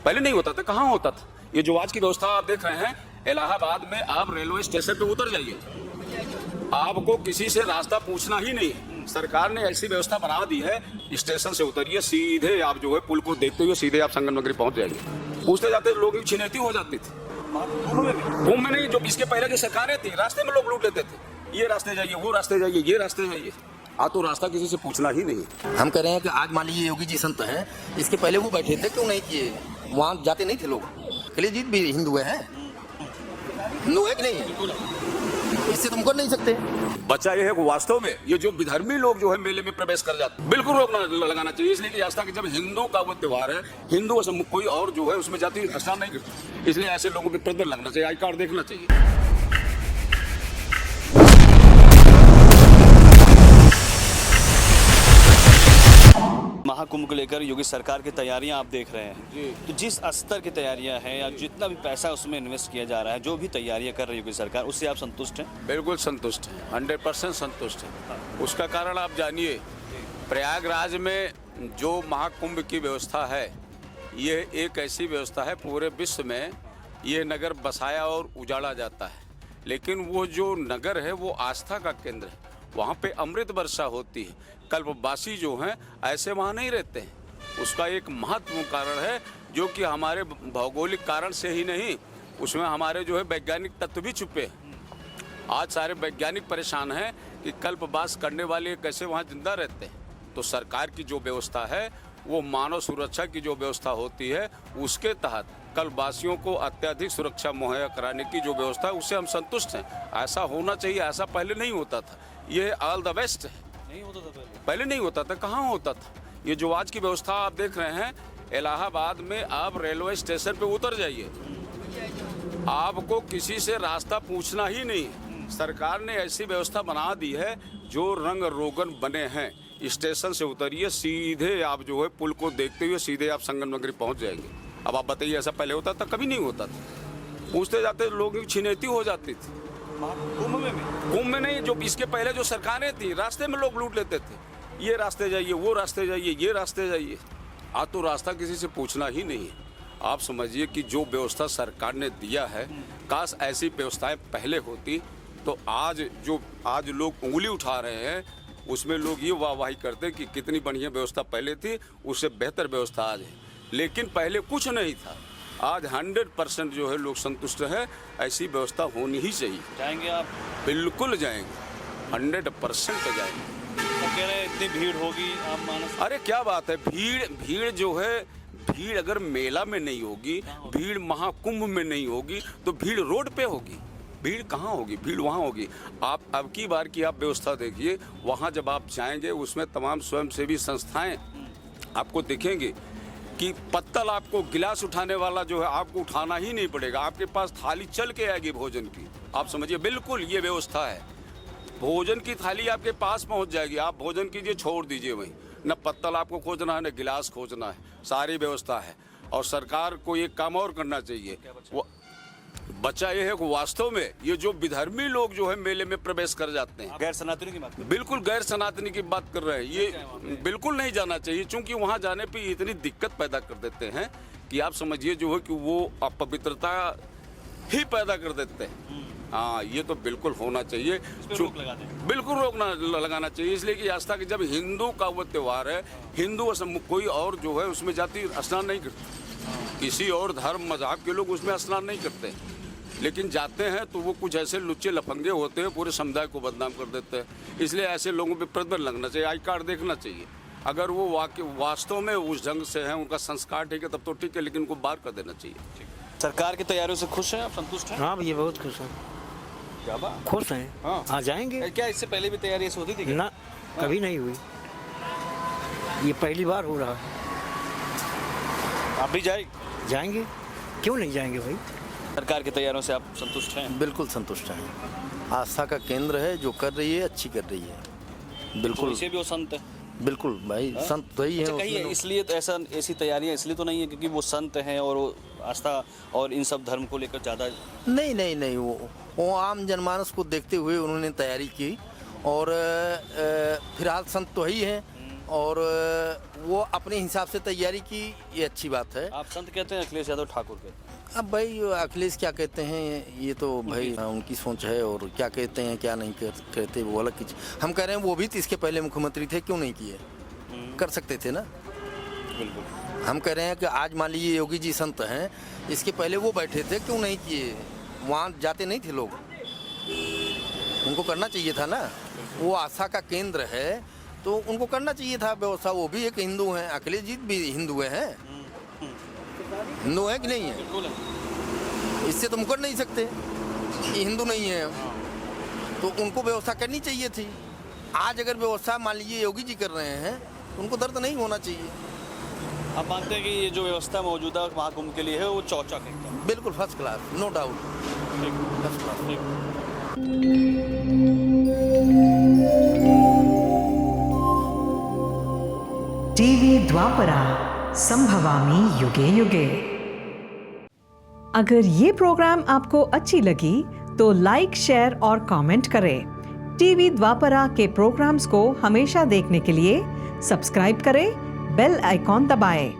पहले नहीं होता था, कहाँ होता था। ये जो आज की व्यवस्था आप देख रहे हैं, इलाहाबाद में आप रेलवे स्टेशन पे उतर जाइए, आपको किसी से रास्ता पूछना ही नहीं है। सरकार ने ऐसी व्यवस्था बना दी है, स्टेशन से उतरिए, सीधे आप जो है पुल को देखते हुए सीधे आप संगम नगरी पहुंच जाएंगे। पूछते जाते लोग छिनेती हो जाती थी। कुंभ में नहीं, जो इसके पहले जो सरकारें थी, रास्ते में लोग लूट लेते थे, ये रास्ते जाइए, वो रास्ते जाइए, ये रास्ते जाइए। तो रास्ता किसी से पूछना ही नहीं है। हम कह रहे हैं कि आज मान लीजिए योगी जी संत हैं, इसके पहले वो बैठे थे, क्यों नहीं किए? वहाँ जाते नहीं थे लोग। खिलजी भी हिंदू है कि नहीं? इससे तुम कर नहीं सकते। बच्चा ये है कि वास्तव में ये जो विधर्मी लोग जो है मेले में प्रवेश कर जाते हैं, बिल्कुल रोक लगाना चाहिए। इसलिए कि आस्था कि जब हिंदू का वो त्योहार है, हिंदू कोई और जो है उसमें जाति स्नान नहीं करते, इसलिए ऐसे लोगों पर प्रतिबंध लगना चाहिए, आई कार्ड देखना चाहिए। महाकुंभ को लेकर योगी सरकार की तैयारियां आप देख रहे हैं, तो जिस स्तर की तैयारियां हैं या जितना भी पैसा उसमें इन्वेस्ट किया जा रहा है, जो भी तैयारियां कर रही है योगी सरकार, उससे आप संतुष्ट हैं? बिल्कुल संतुष्ट है, 100% संतुष्ट है। उसका कारण आप जानिए, प्रयागराज में जो महाकुंभ की व्यवस्था है, ये एक ऐसी व्यवस्था है, पूरे विश्व में ये नगर बसाया और उजाड़ा जाता है, लेकिन वो जो नगर है वो आस्था का केंद्र है, वहाँ पे अमृत वर्षा होती है। कल्पवासी जो हैं ऐसे वहाँ नहीं रहते हैं। उसका एक महत्वपूर्ण कारण है, जो कि हमारे भौगोलिक कारण से ही नहीं, उसमें हमारे जो है वैज्ञानिक तत्व भी छुपे हैं। आज सारे वैज्ञानिक परेशान हैं कि कल्पवास करने वाले कैसे वहाँ जिंदा रहते हैं। तो सरकार की जो व्यवस्था है, वो मानव सुरक्षा की जो व्यवस्था होती है, उसके तहत कल्पवासियों को अत्यधिक सुरक्षा मुहैया कराने की जो व्यवस्था है, उससे हम संतुष्ट हैं। ऐसा होना चाहिए, ऐसा पहले नहीं होता था। ये ऑल द बेस्ट है। नहीं होता था पहले नहीं होता था, कहाँ होता था। ये जो आज की व्यवस्था आप देख रहे हैं, इलाहाबाद में आप रेलवे स्टेशन पे उतर जाइए, आपको किसी से रास्ता पूछना ही नहीं है। सरकार ने ऐसी व्यवस्था बना दी है, जो रंग रोगन बने हैं। स्टेशन से उतरिए, सीधे आप जो है पुल को देखते हुए सीधे आप संगम नगरी पहुंच जाएंगे। अब आप बताइए, ऐसा पहले होता था? कभी नहीं होता था। पूछते जाते लोग छिनेती हो जाती थी। कुंभ में नहीं, जो इसके पहले जो सरकारें थी, रास्ते में लोग लूट लेते थे, ये रास्ते जाइए, वो रास्ते जाइए, ये रास्ते जाइए। तो रास्ता किसी से पूछना ही नहीं है। आप समझिए कि जो व्यवस्था सरकार ने दिया है, काश ऐसी व्यवस्थाएं पहले होती, तो आज लोग उंगली उठा रहे हैं, उसमें लोग ये वाहवाही करते कि कितनी बढ़िया व्यवस्था पहले थी, उससे बेहतर व्यवस्था आज है। लेकिन पहले कुछ नहीं था। आज 100% जो है लोग संतुष्ट है। ऐसी व्यवस्था होनी ही चाहिए। जाएंगे आप? बिल्कुल जाएंगे, 100% जाएंगे। तो कह रहे हैं इतनी भीड़ होगी, आप मानस? अरे क्या बात है, भीड़ जो है, भीड़ अगर मेला में नहीं होगी, भीड़ महाकुंभ में नहीं होगी, तो भीड़ रोड पे होगी। भीड़ कहाँ होगी? भीड़ वहाँ होगी। आप अब की बार की आप व्यवस्था देखिए, वहाँ जब आप जाएंगे, उसमें तमाम स्वयंसेवी संस्थाएं आपको दिखेंगी कि पत्तल, आपको गिलास उठाने वाला जो है, आपको उठाना ही नहीं पड़ेगा, आपके पास थाली चल के आएगी भोजन की। आप समझिए, बिल्कुल ये व्यवस्था है। भोजन की थाली आपके पास पहुंच जाएगी, आप भोजन कीजिए, छोड़ दीजिए वहीं। न पत्तल आपको खोजना है, न गिलास खोजना है, सारी व्यवस्था है। और सरकार को एक काम और करना चाहिए। वो बच्चा ये है कि वास्तव में ये जो विधर्मी लोग जो है मेले में प्रवेश कर जाते हैं, गैर सनातनी की बात कर? बिल्कुल गैर सनातनी की बात कर रहे हैं, ये बिल्कुल नहीं जाना चाहिए। क्योंकि वहाँ जाने पे इतनी दिक्कत पैदा कर देते हैं कि आप समझिए जो है कि वो अपवित्रता ही पैदा कर देते हैं। हाँ, ये तो बिल्कुल होना चाहिए, बिल्कुल रोक लगाना चाहिए। इसलिए कि आस्था कि जब हिंदू का वो त्योहार है, हिंदू कोई और जो है उसमें जाति स्नान नहीं करते, किसी और धर्म मजहब के लोग उसमें स्नान नहीं करते, लेकिन जाते हैं तो वो कुछ ऐसे लुच्चे लफंगे होते हैं, पूरे समुदाय को बदनाम कर देते हैं। इसलिए ऐसे लोगों पे प्रतिबंध लगना चाहिए, आई कार्ड देखना चाहिए। अगर वो वास्तव में उस ढंग से हैं, उनका संस्कार ठीक है, तब तो ठीक है, लेकिन उनको बाहर कर देना चाहिए। सरकार की तैयारियों से खुश हैं आप, संतुष्ट हैं? हाँ भैया, बहुत खुश हैं। क्या बात? खुश हैं। हाँ जाएंगे। क्या इससे पहले भी तैयारी ऐसी होती थी? ना, कभी नहीं हुई, ये पहली बार हो रहा है। आप भी जाएंगे, क्यों नहीं जाएंगे भाई। सरकार की तैयारियों से आप संतुष्ट हैं? बिल्कुल संतुष्ट हैं। आस्था का केंद्र है, जो कर रही है अच्छी कर रही है। बिल्कुल। इसे भी वो संत है? बिल्कुल भाई, संत तो ही है। अच्छा, कहिए, इसलिए तो ऐसी तैयारियां इसलिए तो नहीं है क्योंकि वो संत हैं और वो आस्था और इन सब धर्म को लेकर ज़्यादा? नहीं, वो आम जनमानस को देखते हुए उन्होंने तैयारी की। और फिलहाल संत तो ही हैं, और वो अपने हिसाब से तैयारी की, ये अच्छी बात है। आप संत कहते हैं, अखिलेश यादव ठाकुर कहते हैं? अब भाई अखिलेश क्या कहते हैं ये तो भाई उनकी सोच है, और क्या कहते हैं क्या नहीं कहते वो अलग की चीज़। हम कह रहे हैं वो भी तो इसके पहले मुख्यमंत्री थे, क्यों नहीं किए? कर सकते थे ना। बिल्कुल। हम कह रहे हैं कि आज मान लीजिए योगी जी संत हैं, इसके पहले वो बैठे थे, क्यों नहीं किए? वहाँ जाते नहीं थे लोग, उनको करना चाहिए था ना। वो आस्था का केंद्र है तो उनको करना चाहिए था व्यवस्था। वो भी एक हिंदू हैं, अखिलेश जी भी हिंदू हैं। हिंदू है कि नहीं है? बिल्कुल है। इससे तो मुकर नहीं सकते कि हिंदू नहीं है। तो उनको व्यवस्था करनी चाहिए थी। आज अगर व्यवस्था मान लीजिए योगी जी कर रहे हैं तो उनको दर्द नहीं होना चाहिए। आप मानते हैं कि ये जो व्यवस्था मौजूदा महाकुंभ के लिए है वो चौचक है एकदम? बिल्कुल first class, no doubt, first class. TV Dwapara संभवामि युगे युगे। अगर ये प्रोग्राम आपको अच्छी लगी तो लाइक, शेयर और कमेंट करें। टीवी द्वापरा के प्रोग्राम्स को हमेशा देखने के लिए सब्सक्राइब करें, बेल आइकॉन दबाएं।